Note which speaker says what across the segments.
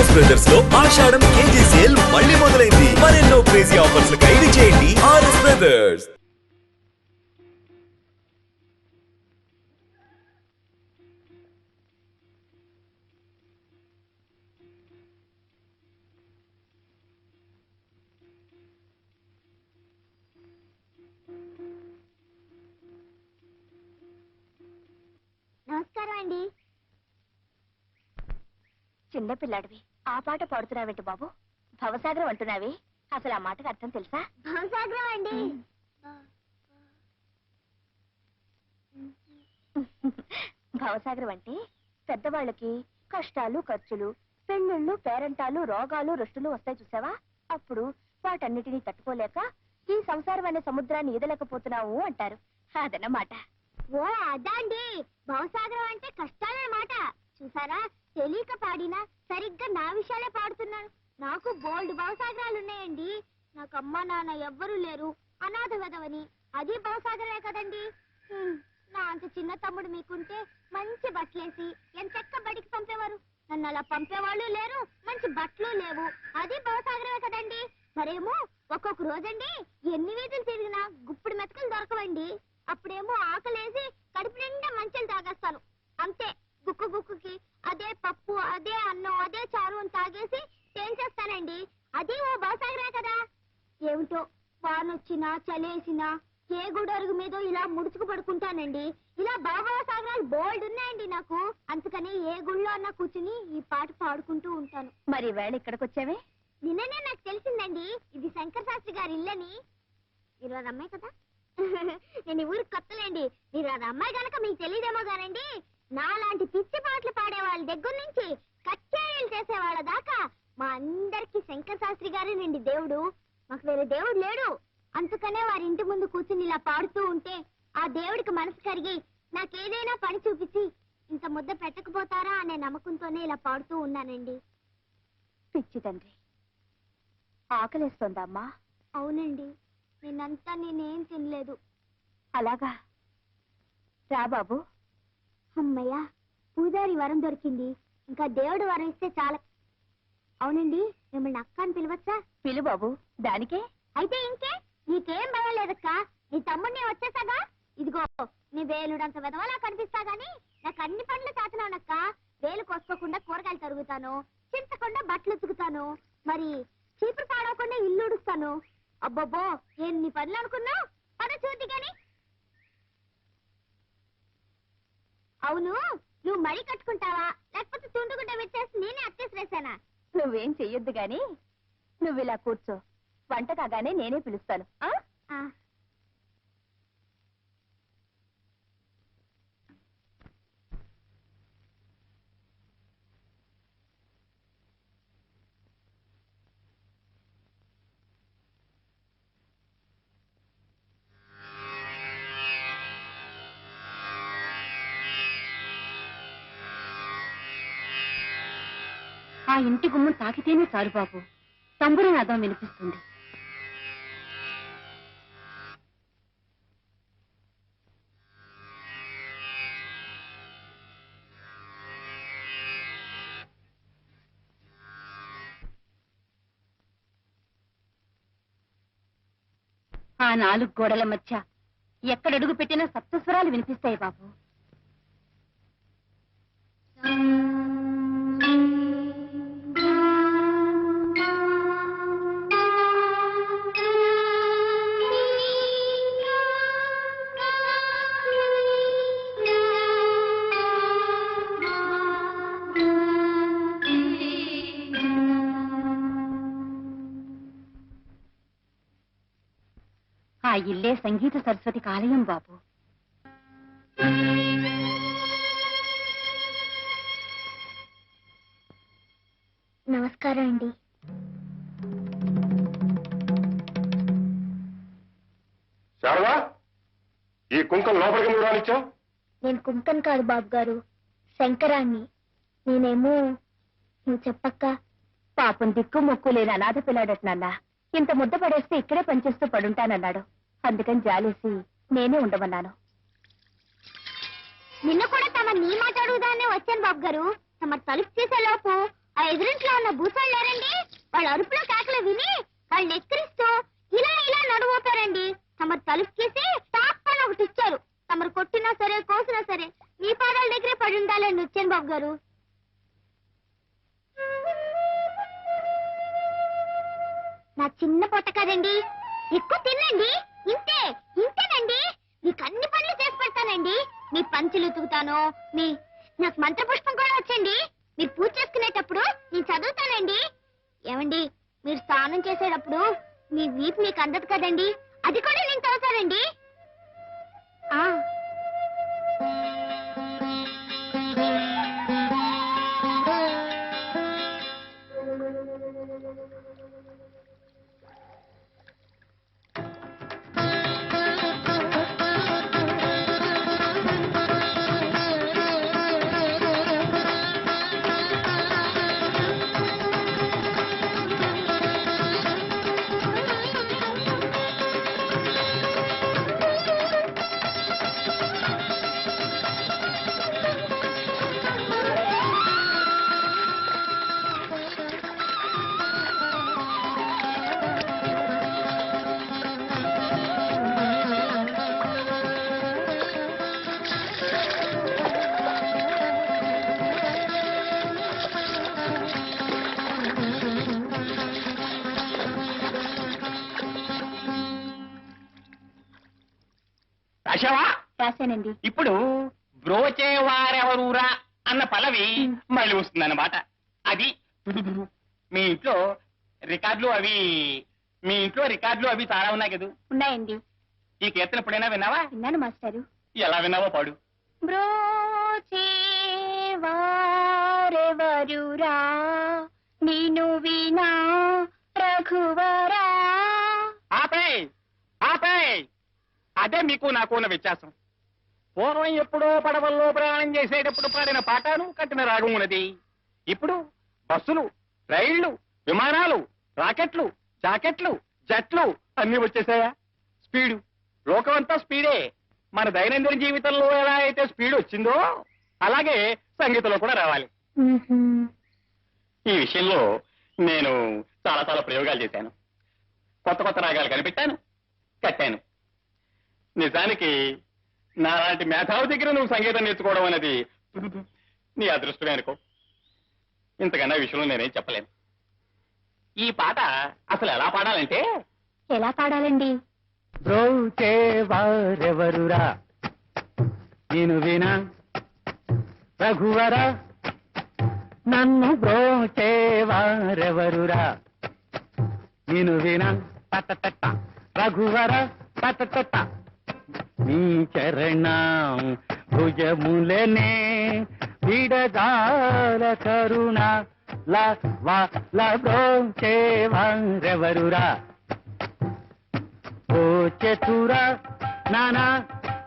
Speaker 1: RS brothers లో ఆషాఢం KG sale మళ్ళీ మొదలైంది. మరెన్నో క్రేజీ ఆఫర్స్ ఖైదీ చేయండి ఆర్ఎస్ బ్రదర్స్.
Speaker 2: నమస్కారం అండి. చిన్నపిల్లాడివి ఆ పాట పాడుతున్నావేంటి బాబు? భవసాగరం అంటున్నావి, అసలు ఆ మాటకు అర్థం తెలుసా? భవసాగరం అండి. భవసాగరం అంటే పెద్దవాళ్ళకి కష్టాలు, ఖర్చులు, పెళ్ళిళ్ళు, పేరంటాలు, రోగాలు, రుష్టులు వస్తాయి చూసావా? అప్పుడు వాటన్నిటినీ తట్టుకోలేక ఈ సంసారం అనే సముద్రాన్ని ఈదలేకపోతున్నావు అంటారు. అదన్నమాట. ఓ అదా అండి, భవసాగరం అంటే కష్టాలన్నమాట. చూసారా, తెలియక పాడినా సరిగ్గా నా విషయాలే పాడుతున్నాను. నాకు బోల్డ్ భవసాగరాలు ఉన్నాయండి. నాకు అమ్మ నాన్న ఎవ్వరూ లేరు, అనాథ వెదవని. అది భవసాగరమే కదండి. నా అంత చిన్న తమ్ముడు మీకుంటే మంచి బట్టలేసి ఎంతెక్క బడికి పంపేవారు. నన్ను అలా పంపేవాళ్ళు లేరు, మంచి బట్టలు లేవు. అది భవసాగరమే కదండి. మరేమో ఒక్కొక్క రోజండి ఎన్ని వీధులు తిరిగినా గుప్పుడు మెతుకులు దొరకవండి. అప్పుడేమో ఆకలేసి కడుపు నిండా మంచెలు తాగేస్తాను. అంతే, గుక్కు గుక్కుకి అదే పప్పు, అదే అన్నం, అదే చారు అని తాగేసి తేల్చేస్తానండి. అది ఓ భవసాగరే కదా. ఏమిటో వానొచ్చినా చలేసినా ఏ గుడరుగు మీద ఇలా ముడుచుకు పడుకుంటానండి. ఇలా భవసాగరాలు బోల్డ్ ఉన్నాయండి నాకు. అందుకని ఏ గుళ్ళో అన్నా కూర్చుని ఈ పాట పాడుకుంటూ ఉంటాను. మరి వేళ ఇక్కడికి వచ్చావే? నిన్ననే నాకు తెలిసిందండి ఇది శంకర్ శాస్త్రి గారి ఇల్లని. మీరు అది అమ్మాయి కదా? నేను ఈ ఊరికి కొత్తలేండి. మీరు అది అమ్మాయి గనక మీకు తెలియదేమో గానండి, నాలాంటి పిచ్చి పాటలు పాడే వాళ్ళ దగ్గర నుంచి కచేరీలు చేసే వాళ్ళ దాకా మా అందరికి శంకర్ శాస్త్రి గారేనండి దేవుడు. మాకు వేరే దేవుడు లేడు. అందుకనే వారి ఇంటి ముందు కూర్చుని ఇలా పాడుతూ ఉంటే ఆ దేవుడికి మనసు కరిగి నాకేదైనా పని చూపించి ఇంత ముద్ద పెట్టకపోతారా అనే నమ్మకంతోనే ఇలా పాడుతూ ఉన్నానండి. పిచ్చి తండ్రి, ఆకలిస్తోందా అమ్మా? అవునండి, నిన్నంతా నేనేం తినలేదు. అలాగా, రా బాబు. అమ్మయ్యా, పూజారి వరం దొరికింది. ఇంకా దేవుడు వరం ఇస్తే చాలా. అవునండి, మిమ్మల్ని అక్క అని పిలవచ్చా? పిలు బాబు. దానికే అయితే ఇంకే, నీకేం భయం లేదక్క. నీ తమ్ముడిని వచ్చేసాగా. ఇదిగో నీ వేలుడంత వెదవలా కనిపిస్తా గాని నాకు అన్ని పనులు చేతనానక్క. వేలు కోసుకోకుండా కూరగాయలు తరుగుతాను, చింతకుండా బట్టలు ఉతుకుతాను, మరి చీపురు పాడవకుండా ఇల్లు ఉడుస్తాను. అబ్బబ్బో, ఎన్ని పనులు అనుకున్నావు. పద చూద్ది గాని. అవును, నువ్వు మడి కట్టుకుంటావా లేకపోతే తుండుగుడ్డ పెట్టేసి నేనే అత్తేసిరేసానా? నువ్వేం చెయ్యొద్దు గాని నువ్వు ఇలా కూర్చో. వంట కాగానే నేనే పిలుస్తాను. ఆ ఇంటి గుమ్మం తాకితేనే చాలు బాబు, తంబుర నాదం వినిపిస్తుంది. ఆ నాలుగు గోడల మధ్య ఎక్కడడుగు పెట్టినా సప్తస్వరాలు వినిపిస్తాయి బాబు. ఆ ఇల్లే సంగీత సరస్వతికి ఆలయం బాబు. నమస్కారం అండి.
Speaker 3: శారదా, ఈ కుంకం లోపలికి నువ్వు రానిచ్చావు?
Speaker 2: నేను కుంకన్ కాదు బాబు గారు, శంకరాన్ని. నేనేమో నువ్వు చెప్పక్క. పాపం దిక్కు మొక్కు లేని అనాథ పిల్లాడటనన్నా ఇంత ముద్ద పడేస్తే ఇక్కడే పనిచేస్తూ పడుంటానన్నాడు. అందుకని జాలేసి నేనే ఉండమన్నాను. నిన్న కూడా తమ నీ మాట అడుగుదానే వచ్చాను బాబు గారు. తమ తలుపు చేసే లోపు ఆ ఎదురింట్లో ఉన్న భూసాలు లేరండి, వాళ్ళ అరుపులో కేకలు విని వాళ్ళు ఎక్కిరిస్తూ ఇలా ఇలా నడువుతారండి. తమరు తలుపు తీసి టాప్ అని ఒకటి ఇచ్చారు. తమరు కొట్టినా సరే కోసినా సరే మీ పాదాల దగ్గరే పడి ఉండాలండి వచ్చాను బాబు గారు. నా చిన్న పొట్ట కదండి, ఎక్కువ తినండి. ఇంతే ఇంతేనండి, మీకు అన్ని పనులు చేసి పెడతానండి. మీ పంచులు ఉతుకుతాను, నాకు మంత్రపుష్పం కూడా వచ్చండి. మీరు పూజ చేసుకునేటప్పుడు నేను చదువుతానండి. ఏమండి, మీరు స్నానం చేసేటప్పుడు మీ వీపు మీకు అందదు కదండి, అది కూడా నేను చదువుతానండి. రాశానండి.
Speaker 4: ఇప్పుడు బ్రోచేవారెవరూరా అన్న పల్లవి మళ్ళీ వస్తుందన్నమాట. అది మీ ఇంట్లో రికార్డులు అవి చాలా ఉన్నాయి కదా?
Speaker 2: ఉన్నాయండి.
Speaker 4: ఈ కీర్తన ఎప్పుడైనా విన్నావా?
Speaker 2: విన్నాను మాస్టారు.
Speaker 4: ఎలా విన్నావో పాడు.
Speaker 2: బ్రోచేవారెవరూరా నిను వినా రఘువరా.
Speaker 4: ఆపే అదే మీకు నాకు ఉన్న వ్యత్యాసం. పూర్వం ఎప్పుడో పడవల్లో ప్రయాణం చేసేటప్పుడు పాడిన పాటను కట్టిన రాగం ఉన్నది. ఇప్పుడు బస్సులు, రైళ్లు, విమానాలు, రాకెట్లు, జాకెట్లు, జట్లు అన్ని వచ్చేసాయా? స్పీడు, లోకమంతా స్పీడే. మన దైనందిన జీవితంలో ఎలా అయితే స్పీడ్ వచ్చిందో అలాగే సంగీతంలో కూడా రావాలి. ఈ విషయంలో నేను చాలా చాలా ప్రయోగాలు చేశాను. కొత్త కొత్త రాగాలు కనిపెట్టాను, కట్టాను. నిజానికి నాలాంటి మేధావి దగ్గర నువ్వు సంగీతం నేర్చుకోవడం అనేది నీ అదృష్టమే అనుకో. ఇంతకన్నా విషయంలో నేనేం చెప్పలేను. ఈ పాట అసలు ఎలా పాడాలంటే,
Speaker 2: ఎలా పాడాలండి?
Speaker 5: బ్రోచేవారెవరురా నేను వినా రఘువరా, నన్ను బ్రోచేవారెవరురా నేను వినా తట రఘువర తట నీ చరణం భుజములనే విడదాల కరుణ బ్రోచేవారెవరురా. ఓ చతుర నానా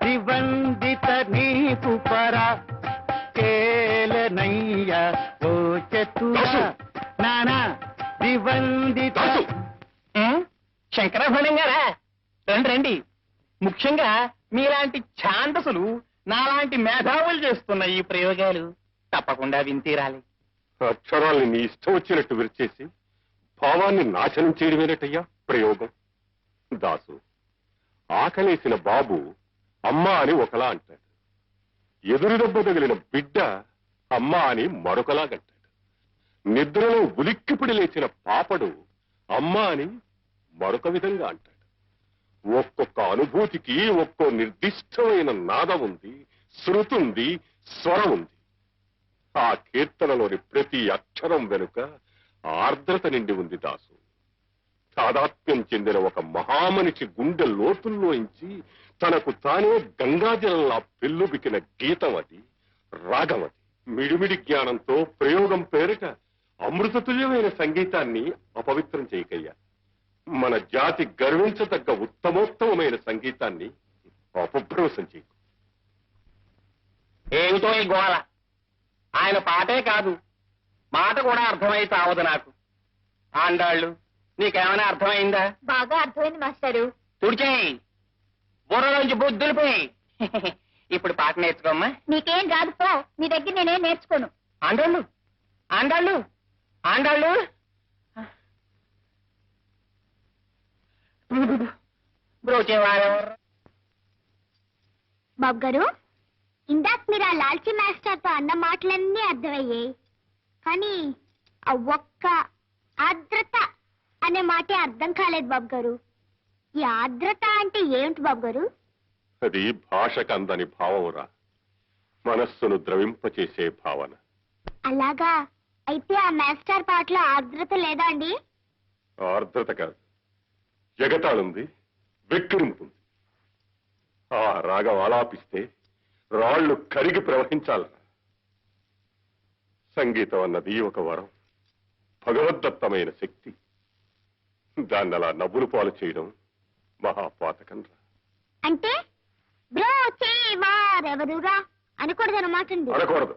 Speaker 5: త్రివందిత నీకు పరా కేలనయ్య. ఓ చతుర నానా త్రివందిత.
Speaker 4: శంకరభరణం గారా, రండి రండి. ముఖ్యంగా మీలాంటి ఛాందసులు నాలాంటి మేధావులు చేస్తున్న ఈ ప్రయోగాలు తప్పకుండా వింతీరాలి.
Speaker 3: అక్షరాల్ని నీ ఇష్టం వచ్చినట్టు విరిచేసి భావాన్ని నాశనం చేయడమేనటయ్యా ప్రయోగం. దాసు, ఆకలేసిన బాబు అమ్మా అని ఒకలా అంటాడు, ఎదురు దెబ్బ తగిలిన బిడ్డ అమ్మా అని మరొకలాగంటాడు, నిద్రలో ఉలిక్కిపిడి లేచిన పాపడు అమ్మా అని మరొక విధంగా అంటాడు. ఒక్కొక్క అనుభూతికి ఒక్కో నిర్దిష్టమైన నాదం ఉంది, శృతుంది, స్వరం ఉంది. ఆ కీర్తనలోని ప్రతి అక్షరం వెనుక ఆర్ద్రత నిండి ఉంది దాసు. తాదాత్మ్యం చెందిన ఒక మహామనిషి గుండె లోతుల్లోంచి తనకు తానే గంగాజలంలా పెళ్ళుబికిన గీతం అది, రాగం అది. మిడిమిడి జ్ఞానంతో ప్రయోగం పేరిట అమృతతుల్యమైన సంగీతాన్ని అపవిత్రం చేయకయ్యా. మన జాతి గర్వించదగ్గ ఉత్తమోత్తమైన సంగీతాన్ని అపభ్రంశం చేయకు.
Speaker 4: ఏమిటో ఈ గోళ. ఆయన పాటే కాదు, మాట కూడా అర్థమై తావదు నాకు. ఆండాళ్ళు, నీకేమైనా అర్థమైందా?
Speaker 2: బాగా అర్థమైంది మాస్టారు.
Speaker 4: తుడిచేయి, బుర్రలోంచి బుద్ధులిపోయి. ఇప్పుడు పాట నేర్చుకోమ్మా.
Speaker 2: నీకేం రాదు పో, నీ దగ్గర నేనేం నేర్చుకోను.
Speaker 4: ఆండాళ్ళు, ఆండాళ్ళు, ఆండాళ్ళు బ్రోచేవారెవరు?
Speaker 2: బాబు గారు, ఇందాక మీరు ఆ లాల్చీ మాస్టర్తో అన్న మాటలన్నీ అర్థమయ్యాయి, కానీ ఆ ఒక్క ఆర్ద్రత అనే మాటే అర్థం కాలేదు బాబు గారు. ఈ ఆర్ద్రత అంటే ఏమిటి బాబు గారు?
Speaker 3: అది భాషకు అందని భావమురా, మనస్సును ద్రవింపచేసే భావన.
Speaker 2: అలాగా? అయితే ఆ మాస్టర్ పాటలో ఆర్ద్రత లేదా అండి?
Speaker 3: ఆర్ద్రత కాదు, ఎగతాళుంది, వెక్కిరింపుంది. ఆ రాగం ఆలాపిస్తే రాళ్లు కరిగి ప్రవహించాలరా. సంగీతం అన్నది ఒక వరం, భగవద్దత్తమైన శక్తి. దాన్ని అలా నవ్వులు పాలు చేయడం మహాపాతకం రా.
Speaker 2: అంటే బ్రోచేవారెవరురా అనకూడదన్నమాట అండి.
Speaker 3: అనకూడదు.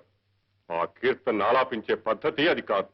Speaker 3: ఆ కీర్తన ఆలాపించే పద్ధతి అది కాదు.